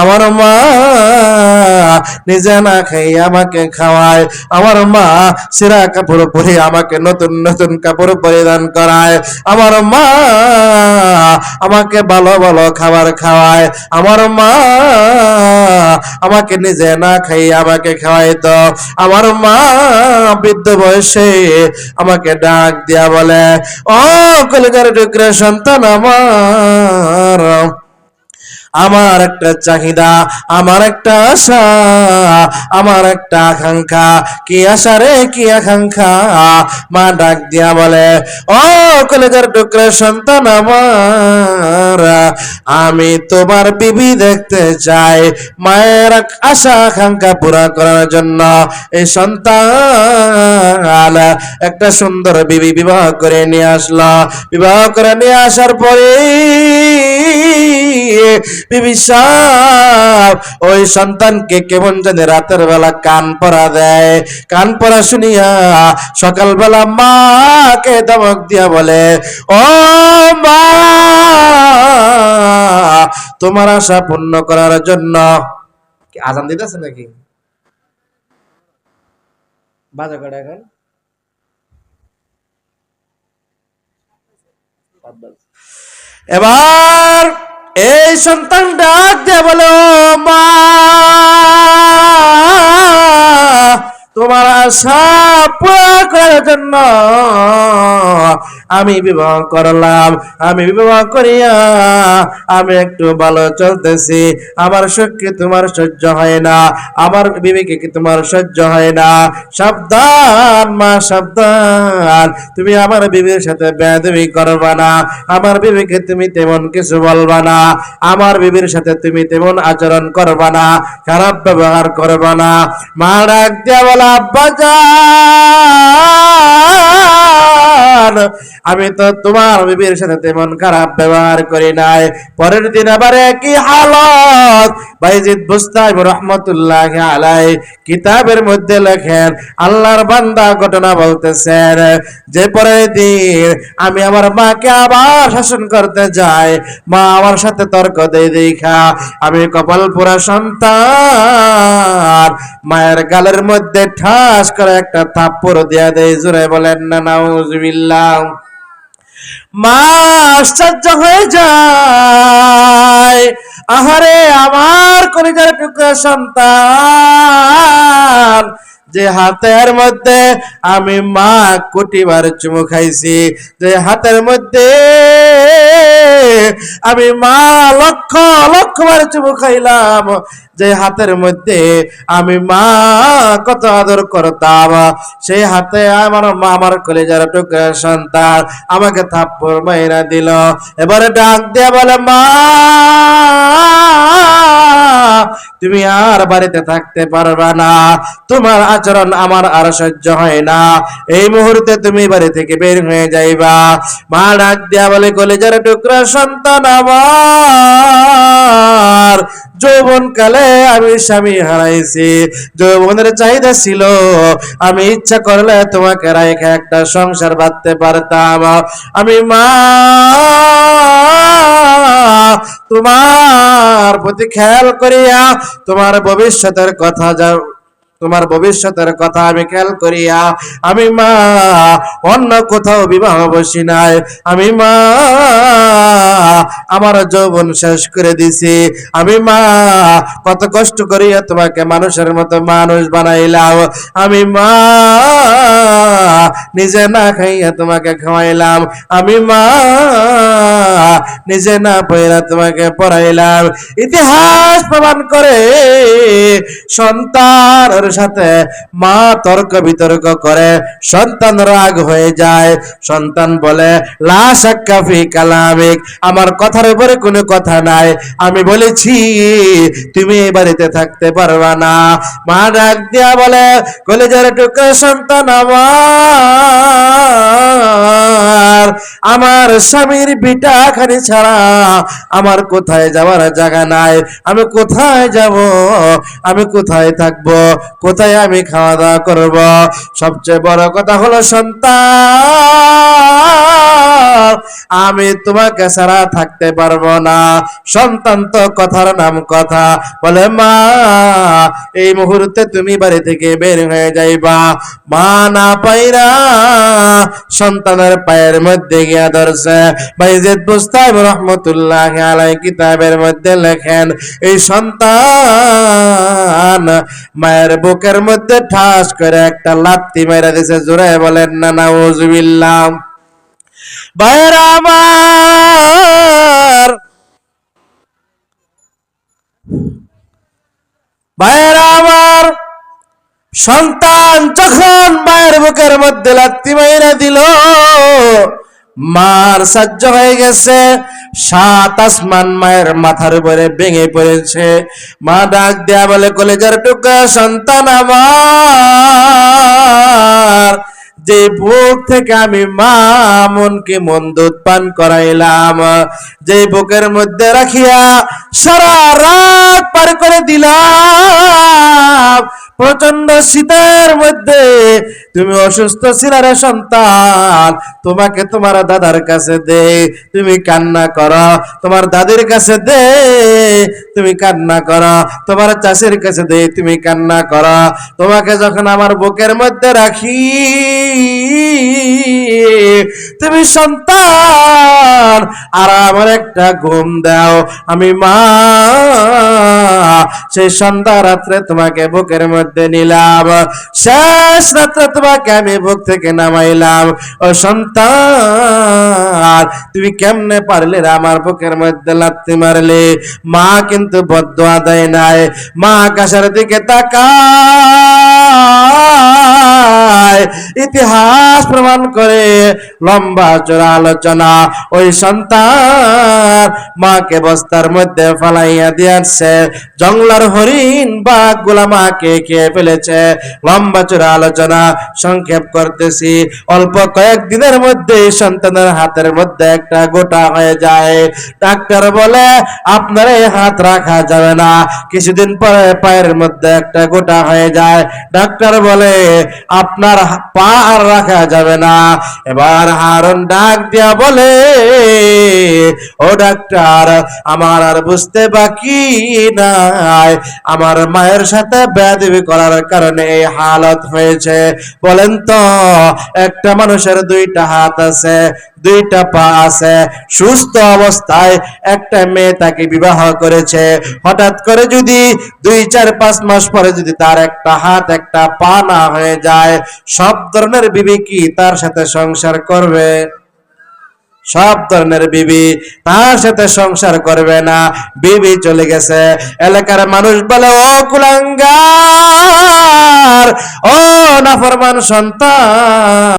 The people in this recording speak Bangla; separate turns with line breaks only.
আমার মা নিজে না খাই আমাকে খাওয়ায়, আমার মা ছেঁড়া কাপড় পরে আমাকে নতুন নতুন কাপড় পরিধান করায়, আমার মা আমাকে ভালো ভালো খাবার খাওয়ায়, আমার মা আমাকে নিজে না খাই আমাকে খাওয়াইতো। আমার মা বৃদ্ধ বয়সে আমাকে ডাক দিয়া বলে, ও কলিজার টুকরা সন্তান আমার, আমার একটা চাহিদা, আমার একটা আশা, আমার একটা আকাঙ্ক্ষা। কি আশা রে, কি আকাঙ্ক্ষা? মা ডাক দিয়া বলে, ও কলেজের টুকরা সন্তান আমার, আমি তোমার বিবি দেখতে চাই। মায়ের আশা আকাঙ্ক্ষা পুরা করার জন্য এই সন্তান একটা সুন্দর বিবি বিবাহ করে নিয়ে আসলো। বিবাহ করে নিয়ে আসার পরে বিবি সাহেব ওই সন্তানকে কেমন জানে রাতের বেলা কান পরা দেয়। কান পরা শুনিয়া সকালবেলা মাকে ধমক দিয়া বলে, ও মা, তোমার আশা পূর্ণ করার জন্য। আজান দিতেছে নাকি? বাজে কটা এখন? এবার এই সন্তান ডাক দিয়ে বলে, ও মা, তোমার আশা পুরা করার জন্য আমি বিবাহ করলাম। আমি বিবাহ করিয়া আমি একটু ভালো চলতেছি, আমার সুখ কি তোমার সহ্য হয় না? আমার বিবিকে কি তোমার সহ্য হয় না? সাবধান মা, সাবধান, তুমি আমার বিবির সাথে বেয়াদবি করবা না, আমার বিবিকে তুমি তেমন কিছু বলবা না, আমার বিবির সাথে তুমি তেমন আচরণ করবা না, খারাপ ব্যবহার করবা না। মা ডাক দিয়া বলা, আব্বাজান, আমি তো তোমার বিবির সাথে তেমন খারাপ ব্যবহার করি নাই। পরের দিন আবার একই হালত। বাইজিদ বুস্তামি রহমতুল্লাহ আলাইহি কিতাবের মধ্যে লেখেন, আল্লাহর বান্দা ঘটনা বলতেছেন যে পরের দিন আমি আমার মাকে আবার শাসন করতে যাই, মা আমার সাথে তর্ক দেয় দেখা আমি কপাল পোড়া সন্তান মায়ের গালের মধ্যে ঠাস করে একটা থাপ্পড় দিয়া দেয়। জোরে বলেন না নাউজুবিল্লাহ। মা আশ্চর্য হয়ে যায়, আহারে আমার কলিজার টুকরা সন্তান, যে হাতের মধ্যে আমি মা কোটিবার চুমু খাইছি, যে হাতের মধ্যে আমি মা লক্ষ লক্ষবার চুমু খাইলাম, যে হাতের মধ্যে আমি মা কত আদর করতাম, সেই হাতে আমার মা আমার কলিজার টুকরা সন্তান আমাকে থাপ্পড় মাইরা দিল। এবারে ডাক দিয়ে বলে, মা, তুমি আর বাড়িতে থাকতে পারবা না, তোমার আচরণ আমার আর সহ্য হয় না, এই মুহূর্তে তুমি বাড়ি থেকে বের হয়ে যাইবা। মা ডাক দিয়া বলে, কলিজার টুকরা সন্তান আমার, যৌবন কালে আমি স্বামী হারাইছি, যৌবনের চাহিদা ছিল, আমি ইচ্ছা করলে তোমাকে রেখে একটা সংসার বাঁধতে পারতাম। আমি মা তোমার প্রতি খেয়াল করিয়া তোমার ভবিষ্যতের কথা তোমার ভবিষ্যতের কথা আমি খেয়াল করিয়া আমি মা অন্য কোথাও বিবাহ বসি নাই। আমি মা আমার যৌবন শেষ করে দিছি। আমি মা কত কষ্ট করিয়া তোমাকে মানুষের মতো মানুষ বানাইলাম। আমি মা নিজে না খাইয়া তোমাকে খাওয়াইলাম। আমি মা নিজে না পড়া তোমাকে পড়াইলাম। ইতিহাস প্রমাণ করে সন্তানের সাথে মা তর্ক বিতর্ক করে, সন্তান রাগ হয়ে যায়, সন্তান বলে, লা শাক্কা ফি কালামিক, আমার কথার উপরে কোনো কথা নাই, আমি বলেছি তুমি এই বাড়িতে থাকতে পারবা না। মা ডাক দিয়া বলে, কলিজার টুকরা সন্তান আমার, আমার স্বামীর বিটা খানি ছাড়া আমার কোথায় যাওয়ার জায়গা নাই। আমি কোথায় যাব, আমি কোথায় থাকবো, কোথায় আমি খাওয়া দাওয়া করব? সবচেয়ে বড় কথা হলো সন্তান, আমি তোমাকে ছাড়া থাকতে পারবো না। সন্তান তো কথার নাম কথা, বলে মা এই মুহূর্তে তুমি বাড়ি থেকে বের হয়ে যাইবা। মা না পাইরা সন্তানের পায়ের মধ্যে গিয়া ধরছে। বাইজিদ বুস্তামি রহমতুল্লাহ আলাইহি কিতাবের মধ্যে লেখেন, এই সন্তান মায়ের বুকের মধ্যে ঠাস করে একটা লাথি মেরে দিয়েছে। জোরে বলেন না নাউজুবিল্লাহ। ভাইরা আমার, ভাইরা আমার, সন্তান যখন মায়ের বুকের মধ্যে লাথি মাইরা দিল, মার সহ্য হয়ে গেছে। 7 আসমান মায়ের মাথার উপরে ভেঙে পড়েছে। মা ডাক দেয়া বলে, কলেজার টুকরা সন্তান আমার, যে বুক থেকে আমি মা মনকে মন দুধ পান করাইলাম, যে বুকের মধ্যে রাখিয়া সারা রাত পার করে দিলাম, প্রচন্ড শীতের মধ্যে তুমি অসুস্থ ছিলারে সন্তান, তোমাকে তোমার দাদার কাছে দে, তুমি কান্না করো, তোমার দাদির কাছে দে, তুমি কান্না করো, তোমার চাষির কাছে দে, তুমি কান্না করো। তোমাকে যখন আমার বুকের মধ্যে রাখি, তুমি সন্তান আর আমার একটা ঘুম দাও, আমি মা সেই সন্ধ্যা রাত্রে তোমাকে বুকের মধ্যে নিলাম, শেষ রাত্রে তোমাকে আমি বুক থেকে নামাইলাম। ও সন্তান, তুমি কেমনে পারলে আমার বুকের মধ্যে লাথি মারলে? মা কিন্তু বদদুয়া দেয় নাই। মা আকাশের দিকে তাকায়, ইতিহাস প্রমাণ করে, লম্বা চড়া আলোচনা। ওই সন্তান মাকে বস্তার মধ্যে ফালাইয়া দিয়েছে, জঙ্গলার হরিণ বাঘ গুলা মাকে খেয়ে ফেলেছে। লম্বা চড়া আলোচনা সংক্ষেপ করতেছি। অল্প কয়েকদিনের মধ্যে সন্তানের হাতের মধ্যে একটা গোটা হয়ে যায়। ডাক্তার বলে আপনার এই হাত রাখা যাবে না। কিছুদিন পরে পায়ের মধ্যে একটা গোটা হয়ে যায়। ডাক্তার বলে আপনার পা আর রাখা যাবে না। এবার হারুন ডাক দিয়া বলে, ও ডাক্তার, আমার আর বুঝতে বাকি নাই, আমার মায়ের সাথে বেয়াদবি করার কারণে এই হালত হয়েছে। বলেন তো, একটা মানুষের 2টা হাত আছে, 2টা পা আছে, সুস্থ অবস্থায় একটা মেয়ে তাকে বিবাহ করেছে, হঠাৎ করে যদি 2-4-5 মাস পরে যদি তার একটা হাত একটা পা না হয়ে যায়, সব ধরনের বিবি কি তার সাথে সংসার করবে? সব ধরনের বিবি তার সাথে সংসার করবে না। বিবি চলে গেছে। এলাকার মানুষ বলে, ও কুলাঙ্গার, ও নাফরমান সন্তান,